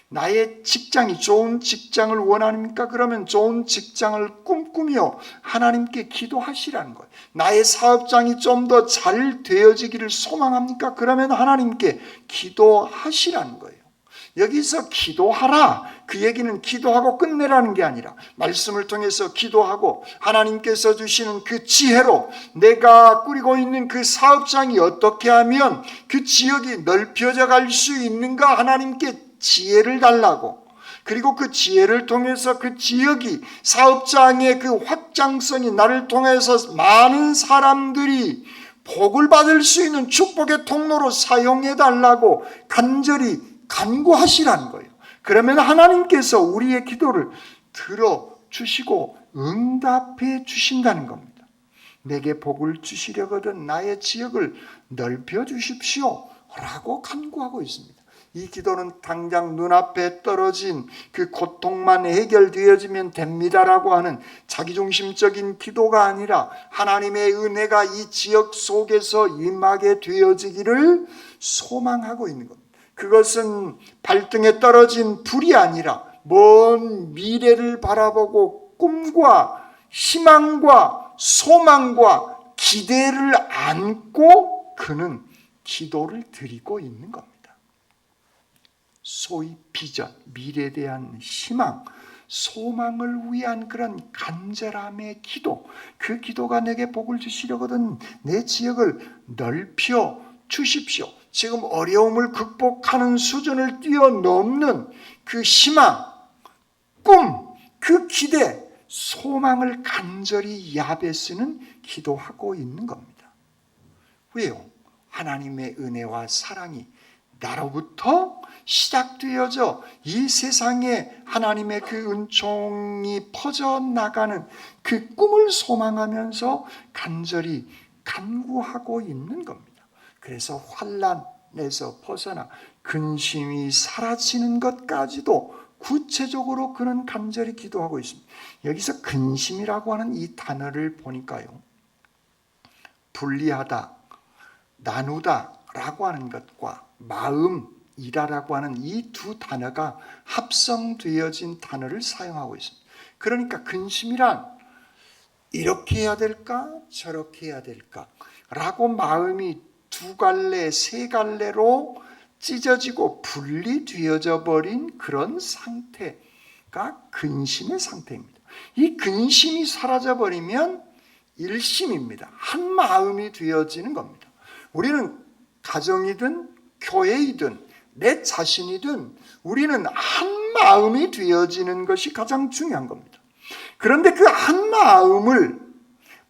나의 직장이 좋은 직장을 원합니까? 그러면 좋은 직장을 꿈꾸며 하나님께 기도하시라는 거예요. 나의 사업장이 좀 더 잘 되어지기를 소망합니까? 그러면 하나님께 기도하시라는 거예요. 여기서 기도하라, 그 얘기는 기도하고 끝내라는 게 아니라 말씀을 통해서 기도하고 하나님께서 주시는 그 지혜로 내가 꾸리고 있는 그 사업장이 어떻게 하면 그 지역이 넓혀져 갈 수 있는가 하나님께 지혜를 달라고, 그리고 그 지혜를 통해서 그 지역이 사업장의 그 확장성이 나를 통해서 많은 사람들이 복을 받을 수 있는 축복의 통로로 사용해 달라고 간절히 간구하시라는 거예요. 그러면 하나님께서 우리의 기도를 들어 주시고 응답해 주신다는 겁니다. 내게 복을 주시려거든 나의 지역을 넓혀 주십시오 라고 간구하고 있습니다. 이 기도는 당장 눈앞에 떨어진 그 고통만 해결되어지면 됩니다라고 하는 자기중심적인 기도가 아니라 하나님의 은혜가 이 지역 속에서 임하게 되어지기를 소망하고 있는 겁니다. 그것은 발등에 떨어진 불이 아니라 먼 미래를 바라보고 꿈과 희망과 소망과 기대를 안고 그는 기도를 드리고 있는 겁니다. 소위 비전, 미래에 대한 희망, 소망을 위한 그런 간절함의 기도, 그 기도가 내게 복을 주시려거든 내 지역을 넓혀 주십시오. 지금 어려움을 극복하는 수준을 뛰어넘는 그 희망, 꿈, 그 기대, 소망을 간절히 야베스는 기도하고 있는 겁니다. 왜요? 하나님의 은혜와 사랑이 나로부터 시작되어져 이 세상에 하나님의 그 은총이 퍼져나가는 그 꿈을 소망하면서 간절히 간구하고 있는 겁니다. 그래서 환난에서 벗어나 근심이 사라지는 것까지도 구체적으로 그는 간절히 기도하고 있습니다. 여기서 근심이라고 하는 이 단어를 보니까요, 분리하다, 나누다 라고 하는 것과 마음이라고 하는 이 두 단어가 합성되어진 단어를 사용하고 있습니다. 그러니까 근심이란 이렇게 해야 될까 저렇게 해야 될까 라고 마음이 두 갈래 세 갈래로 찢어지고 분리되어져 버린 그런 상태가 근심의 상태입니다. 이 근심이 사라져 버리면 일심입니다. 한 마음이 되어지는 겁니다. 우리는 가정이든 교회이든 내 자신이든 우리는 한 마음이 되어지는 것이 가장 중요한 겁니다. 그런데 그 한 마음을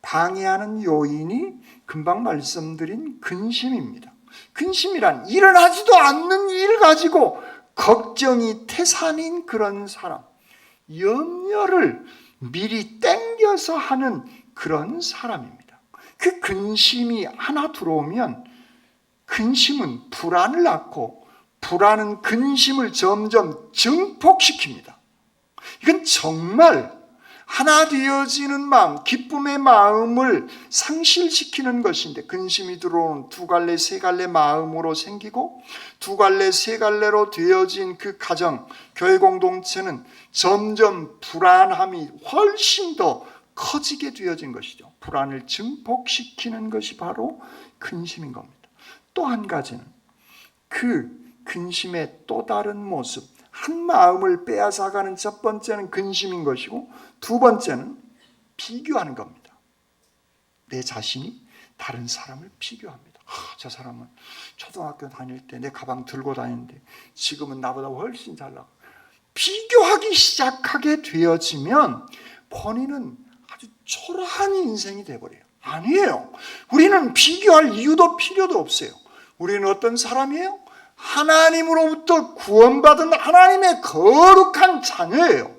방해하는 요인이 금방 말씀드린 근심입니다. 근심이란 일어나지도 않는 일 가지고 걱정이 태산인 그런 사람, 염려를 미리 땡겨서 하는 그런 사람입니다. 그 근심이 하나 들어오면 근심은 불안을 낳고 불안은 근심을 점점 증폭시킵니다. 이건 정말 하나 되어지는 마음, 기쁨의 마음을 상실시키는 것인데, 근심이 들어오는 두 갈래 세 갈래 마음으로 생기고 두 갈래 세 갈래로 되어진 그 가정, 교회 공동체는 점점 불안함이 훨씬 더 커지게 되어진 것이죠. 불안을 증폭시키는 것이 바로 근심인 겁니다. 또 한 가지는 그 근심의 또 다른 모습, 한 마음을 빼앗아가는 첫 번째는 근심인 것이고 두 번째는 비교하는 겁니다. 내 자신이 다른 사람을 비교합니다. 저 사람은 초등학교 다닐 때 내 가방 들고 다니는데 지금은 나보다 훨씬 잘 나가. 비교하기 시작하게 되어지면 본인은 아주 초라한 인생이 돼버려요. 아니에요. 우리는 비교할 이유도 필요도 없어요. 우리는 어떤 사람이에요? 하나님으로부터 구원받은 하나님의 거룩한 자녀예요.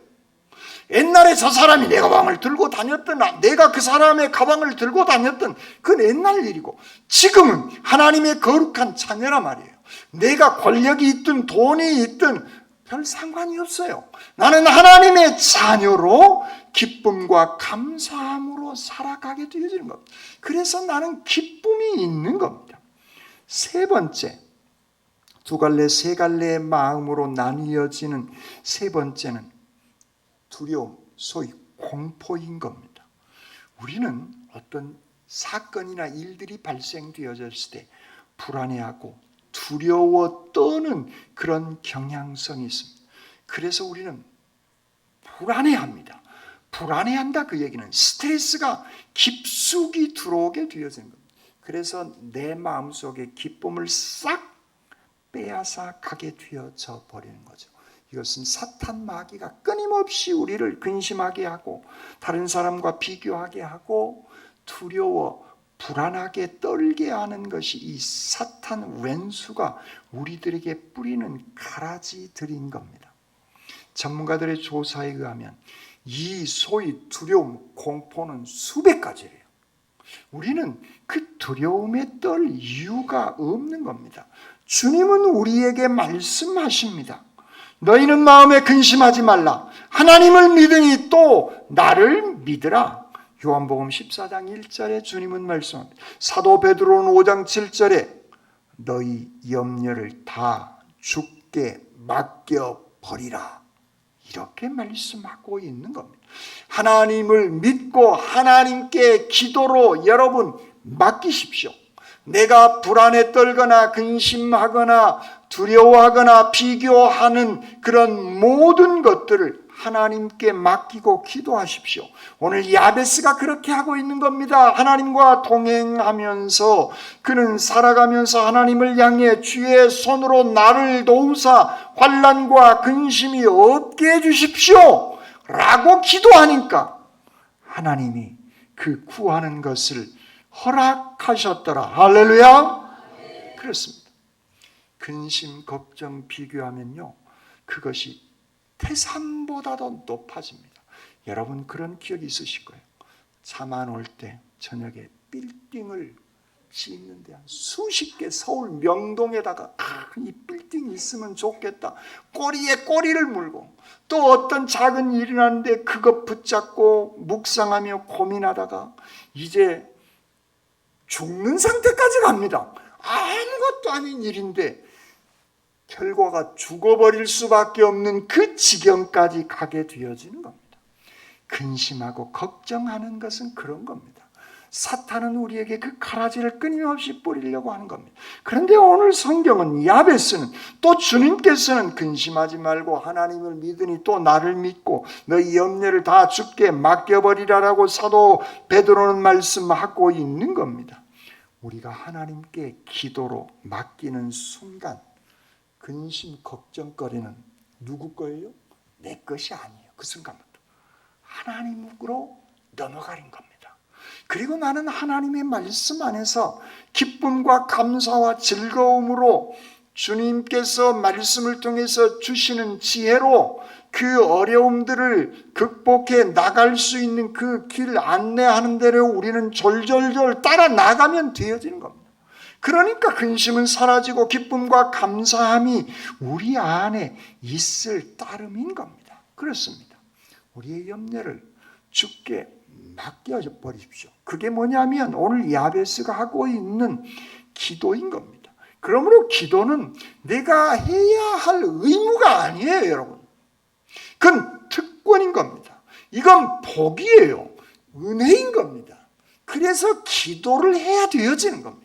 옛날에 저 사람이 내 가방을 들고 다녔던, 내가 그 사람의 가방을 들고 다녔던 그건 옛날 일이고, 지금은 하나님의 거룩한 자녀란 말이에요. 내가 권력이 있든 돈이 있든 별 상관이 없어요. 나는 하나님의 자녀로 기쁨과 감사함으로 살아가게 되어지는 겁니다. 그래서 나는 기쁨이 있는 겁니다. 세 번째, 두 갈래 세 갈래의 마음으로 나뉘어지는 세 번째는 두려움, 소위 공포인 겁니다. 우리는 어떤 사건이나 일들이 발생되어졌을 때 불안해하고 두려워 떠는 그런 경향성이 있습니다. 그래서 우리는 불안해합니다. 불안해한다, 그 얘기는 스트레스가 깊숙이 들어오게 되어지는 겁니다. 그래서 내 마음속에 기쁨을 싹 빼앗아 가게 되어져 버리는 거죠. 이것은 사탄 마귀가 끊임없이 우리를 근심하게 하고 다른 사람과 비교하게 하고 두려워 불안하게 떨게 하는 것이 이 사탄 왼수가 우리들에게 뿌리는 가라지들인 겁니다. 전문가들의 조사에 의하면 이 소위 두려움, 공포는 수백 가지예요. 우리는 그 두려움에 떨 이유가 없는 겁니다. 주님은 우리에게 말씀하십니다. 너희는 마음에 근심하지 말라. 하나님을 믿으니 또 나를 믿으라. 요한복음 14장 1절에 주님은 말씀합니다. 사도 베드로는 5장 7절에 너희 염려를 다 주께 맡겨버리라. 이렇게 말씀하고 있는 겁니다. 하나님을 믿고 하나님께 기도로 여러분 맡기십시오. 내가 불안에 떨거나 근심하거나 두려워하거나 비교하는 그런 모든 것들을 하나님께 맡기고 기도하십시오. 오늘 야베스가 그렇게 하고 있는 겁니다. 하나님과 동행하면서 그는 살아가면서 하나님을 향해 주의 손으로 나를 도우사 환난과 근심이 없게 해주십시오 라고 기도하니까 하나님이 그 구하는 것을 허락하셨더라. 할렐루야. 그렇습니다. 근심, 걱정 비교하면요, 그것이 태산보다도 높아집니다. 여러분 그런 기억이 있으실 거예요. 잠 안 올 때 저녁에 빌딩을 짓는데 수십 개 서울 명동에다가 이 빌딩이 있으면 좋겠다. 꼬리에 꼬리를 물고 또 어떤 작은 일이 나는데 그것 붙잡고 묵상하며 고민하다가 이제 죽는 상태까지 갑니다. 아무것도 아닌 일인데 결과가 죽어버릴 수밖에 없는 그 지경까지 가게 되어지는 겁니다. 근심하고 걱정하는 것은 그런 겁니다. 사탄은 우리에게 그 가라지를 끊임없이 뿌리려고 하는 겁니다. 그런데 오늘 성경은 야베스는 또 주님께서는 근심하지 말고 하나님을 믿으니 또 나를 믿고 너희 염려를 다 주께 맡겨버리라라고 사도 베드로는 말씀하고 있는 겁니다. 우리가 하나님께 기도로 맡기는 순간 근심, 걱정거리는 누구 거예요? 내 것이 아니에요. 그 순간부터 하나님으로 넘어가는 겁니다. 그리고 나는 하나님의 말씀 안에서 기쁨과 감사와 즐거움으로 주님께서 말씀을 통해서 주시는 지혜로 그 어려움들을 극복해 나갈 수 있는 그 길 안내하는 대로 우리는 졸졸졸 따라 나가면 되어지는 겁니다. 그러니까 근심은 사라지고 기쁨과 감사함이 우리 안에 있을 따름인 겁니다. 그렇습니다. 우리의 염려를 주께 맡겨버리십시오. 그게 뭐냐면 오늘 야베스가 하고 있는 기도인 겁니다. 그러므로 기도는 내가 해야 할 의무가 아니에요, 여러분. 그건 특권인 겁니다. 이건 복이에요. 은혜인 겁니다. 그래서 기도를 해야 되어지는 겁니다.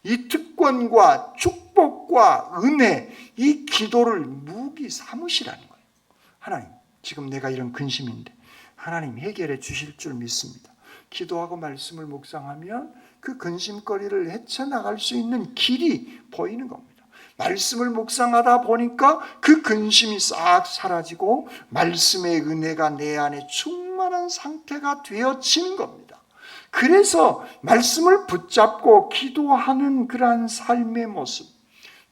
이 특권과 축복과 은혜, 이 기도를 무기 삼으시라는 거예요. 하나님, 지금 내가 이런 근심인데 하나님 해결해 주실 줄 믿습니다. 기도하고 말씀을 묵상하면 그 근심거리를 헤쳐나갈 수 있는 길이 보이는 겁니다. 말씀을 묵상하다 보니까 그 근심이 싹 사라지고 말씀의 은혜가 내 안에 충만한 상태가 되어지는 겁니다. 그래서 말씀을 붙잡고 기도하는 그러한 삶의 모습,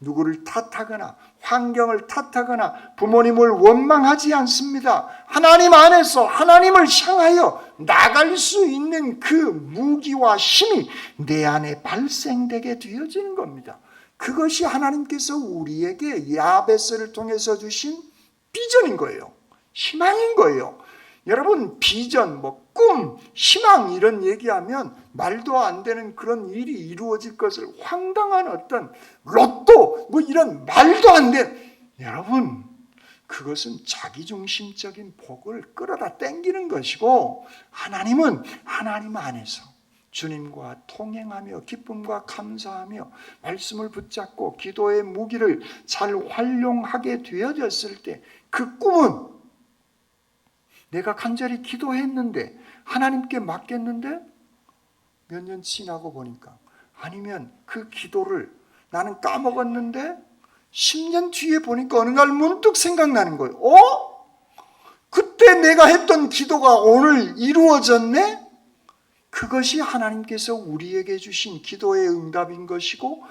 누구를 탓하거나 환경을 탓하거나 부모님을 원망하지 않습니다. 하나님 안에서 하나님을 향하여 나갈 수 있는 그 무기와 힘이 내 안에 발생되게 되어지는 겁니다. 그것이 하나님께서 우리에게 야베스를 통해서 주신 비전인 거예요. 희망인 거예요. 여러분 비전, 꿈, 희망 이런 얘기하면 말도 안 되는 그런 일이 이루어질 것을 황당한 어떤 로또 이런 말도 안 되는, 여러분 그것은 자기중심적인 복을 끌어다 땡기는 것이고 하나님은 하나님 안에서 주님과 통행하며 기쁨과 감사하며 말씀을 붙잡고 기도의 무기를 잘 활용하게 되어졌을 때 그 꿈은 내가 간절히 기도했는데 하나님께 맡겼는데 몇 년 지나고 보니까, 아니면 그 기도를 나는 까먹었는데 10년 뒤에 보니까 어느 날 문득 생각나는 거예요. 그때 내가 했던 기도가 오늘 이루어졌네? 그것이 하나님께서 우리에게 주신 기도의 응답인 것이고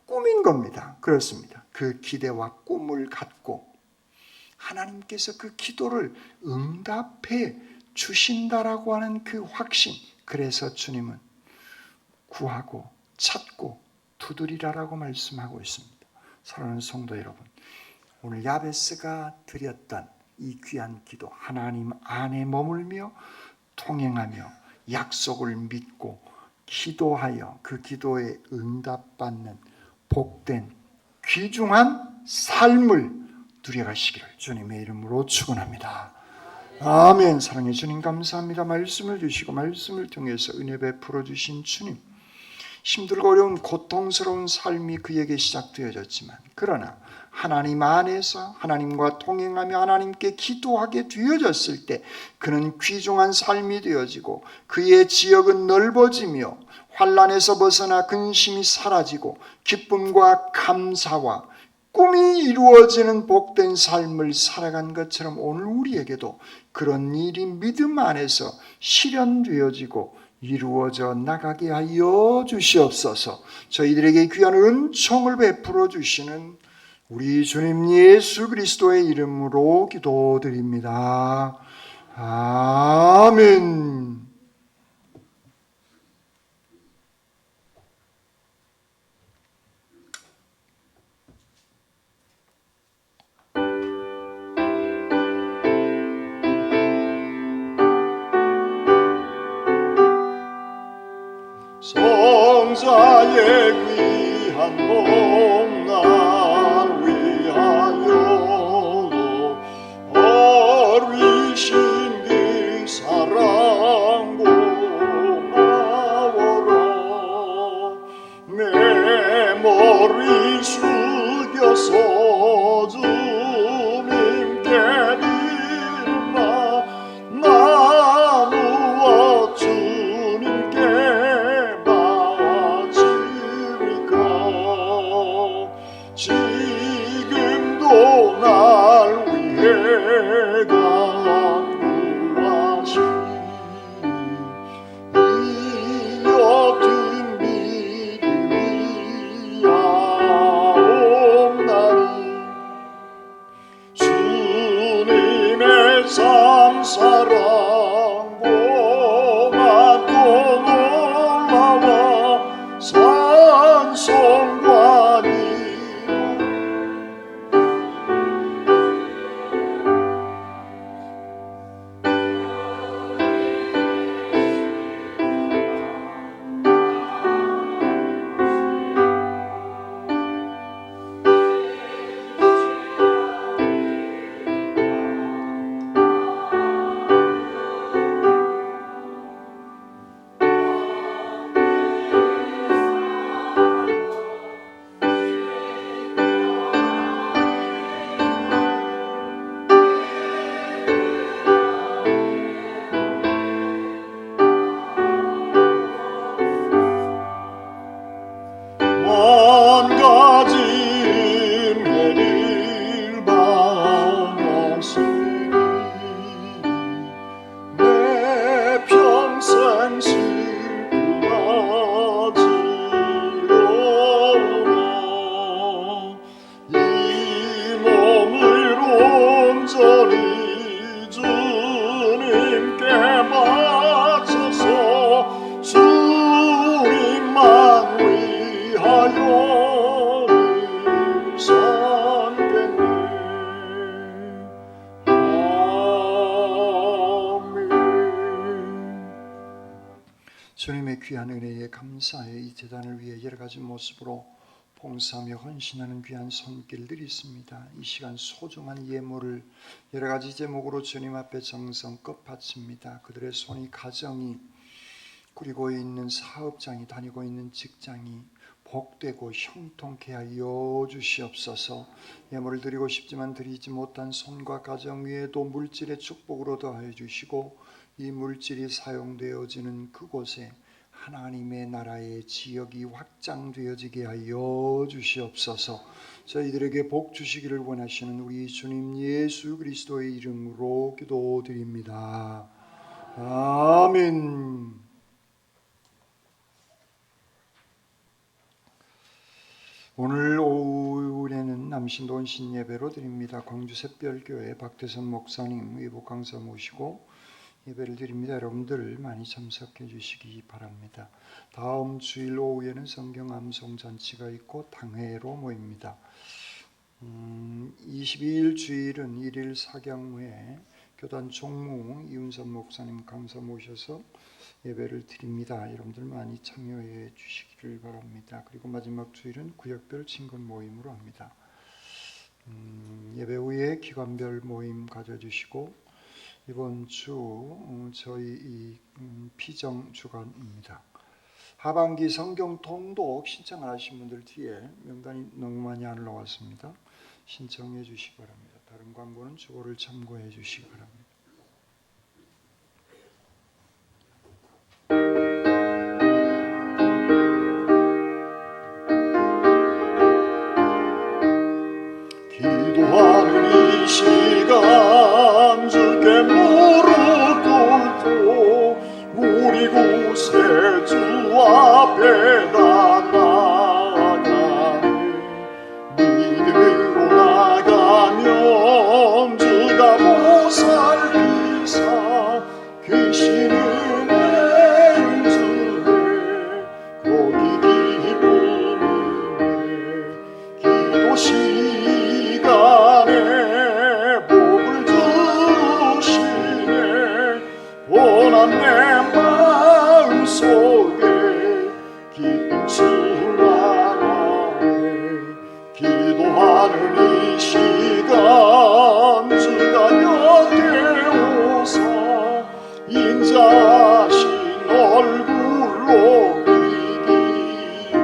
꿈인 겁니다. 그렇습니다. 그 기대와 꿈을 갖고 하나님께서 그 기도를 응답해 주신다라고 하는 그 확신, 그래서 주님은 구하고 찾고 두드리라라고 말씀하고 있습니다. 사랑하는 성도 여러분, 오늘 야베스가 드렸던 이 귀한 기도, 하나님 안에 머물며 통행하며 약속을 믿고 기도하여 그 기도에 응답받는 복된 귀중한 삶을 누려가시기를 주님의 이름으로 축원합니다. 아멘. 사랑해 주님 감사합니다. 말씀을 주시고 말씀을 통해서 은혜 베풀어 주신 주님, 힘들고 어려운 고통스러운 삶이 그에게 시작되어졌지만 그러나 하나님 안에서 하나님과 통행하며 하나님께 기도하게 되어졌을 때 그는 귀중한 삶이 되어지고 그의 지역은 넓어지며 환난에서 벗어나 근심이 사라지고 기쁨과 감사와 꿈이 이루어지는 복된 삶을 살아간 것처럼 오늘 우리에게도 그런 일이 믿음 안에서 실현되어지고 이루어져 나가게 하여 주시옵소서. 저희들에게 귀한 은총을 베풀어 주시는 우리 주님 예수 그리스도의 이름으로 기도드립니다. 아멘. 성자의 귀한 복날 위하여 어리신 그 사랑 고마워라. 내 머리 숙여서 주님께 빌마 나누어 주님께 지금도 날 위해 간구하시 이 옅은 믿음이야옵나니 주님의 참 사랑 고맙고 놀라워 찬송과 망가진 해를 바랐으니 내 평생 슬픔하지로라. 이 몸을 온전히 주님께 바쳐서 주님만 위하여 늘 섬겠네. 아멘. 주님의 귀한 은혜에 감사해 이 제단을 위해 여러 가지 모습으로 봉사하며 헌신하는 귀한 손길들이 있습니다. 이 시간 소중한 예물을 여러 가지 제목으로 주님 앞에 정성껏 바칩니다. 그들의 손이 가정이 꾸리고 있는 사업장이 다니고 있는 직장이 복되고 형통케 하여 주시옵소서. 예물을 드리고 싶지만 드리지 못한 손과 가정 위에도 물질의 축복으로 더하여 주시고 이 물질이 사용되어지는 그곳에 하나님의 나라의 지역이 확장되어지게 하여 주시옵소서. 저희들에게 복 주시기를 원하시는 우리 주님 예수 그리스도의 이름으로 기도드립니다. 아멘. 오늘 오후에는 남신도 신예배로 드립니다. 광주 샛별교회 박대선 목사님 외부 강사 모시고 예배를 드립니다. 여러분들 많이 참석해 주시기 바랍니다. 다음 주일 오후에는 성경 암송 잔치가 있고 당회로 모입니다. 22일 주일은 1일 사경회 교단 총무 이윤선 목사님 강사 모셔서 예배를 드립니다. 여러분들 많이 참여해 주시기를 바랍니다. 그리고 마지막 주일은 구역별 친근 모임으로 합니다. 예배 후에 기관별 모임 가져주시고 이번 주 저희 이 피정 주간입니다. 하반기 성경 통독 신청을 하신 분들 뒤에 명단이 너무 많이 안 올라왔습니다. 신청해 주시기 바랍니다. 다른 광고는 주보를 참고해 주시기 바랍니다. 기도하는 이 시간 주께 무릎 꿇고 우리 구세 주 앞에 나아가니 믿음으로 나가면 주가 보살피사 계시는 주에 거기 기쁨이네. 기도 시간에 복을 주시네. 원한 내 마음속에 기쁨 충만하네. 기도하는 이 시간 주가 곁에 오사 인자신 얼굴로 비기네.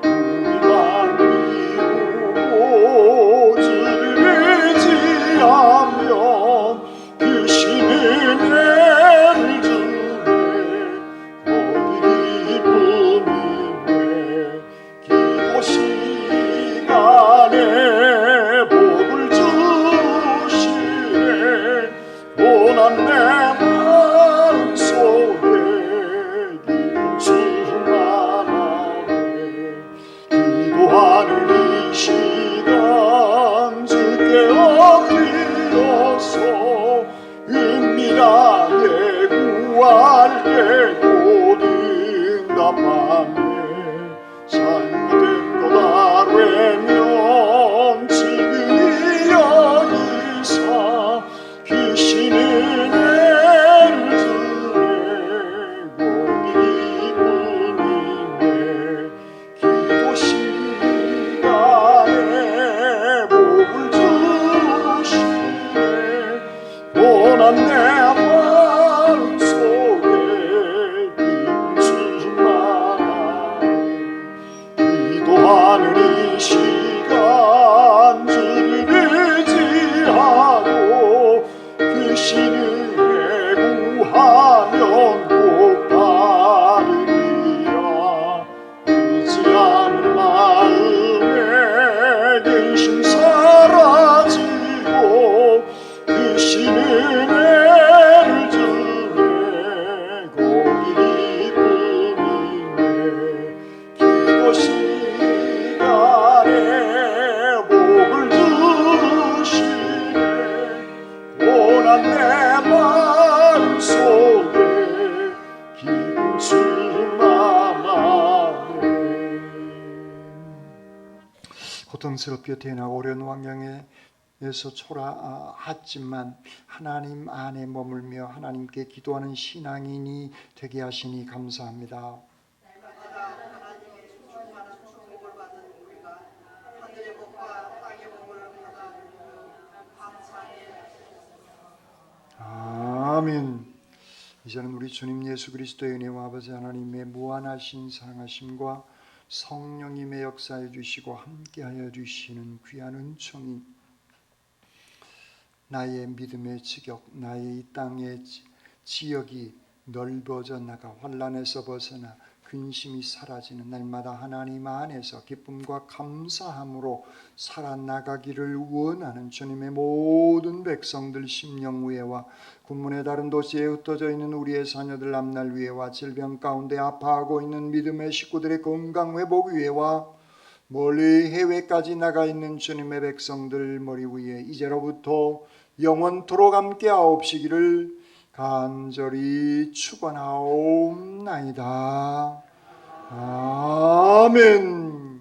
우리만 비우고 주를 의지하면 주시는 애를 주네. 거기 기쁨이네. 기도 시간에 복을 주시네. 원한 내 마음속에 기쁨 충만하네. 기도하는 이 시간 주께 엎드려서 은밀하게 구할 때 곧 응답하네. 잘못된 것 알면 지금이 여기서 귀신은 애를 주네. 거기 기쁨이네. 기도 시간에 복을 주시네. 원한 내 마음속에 기쁨 충만하네. 기도하는 이 시간 주를 의지하고 귀신을 구하면 꼭 받으리라. 의지하는 마음에 근심 사라지고 귀신은 애를 주네. 거기 기쁨이네. 기도 시간에 복을 주시네. 원한 내 마음속에 기쁨 충만하네. 고통스럽게 태어나고 어려운 환경에서 초라하지만 하나님 안에 머물며 하나님께 기도하는 신앙인이 되게 하시니 감사합니다. 아멘. 이제는 우리 주님 예수 그리스도의 은혜와 아버지 하나님의 무한하신 사랑하심과 성령님의 역사해 주시고 함께하여 주시는 귀한 은총이 나의 믿음의 지격, 나의 이 땅의 지역이 넓어져 나가 환난에서 벗어나 근심이 사라지는 날마다 하나님 안에서 기쁨과 감사함으로 살아나가기를 원하는 주님의 모든 백성들 심령 위에와 군문의 다른 도시에 흩어져 있는 우리의 자녀들 앞날 위에와 질병 가운데 아파하고 있는 믿음의 식구들의 건강 회복 위에와 멀리 해외까지 나가 있는 주님의 백성들 머리 위에 이제로부터 영원토록 함께 하옵시기를 간절히 축원하옵나이다. 아멘.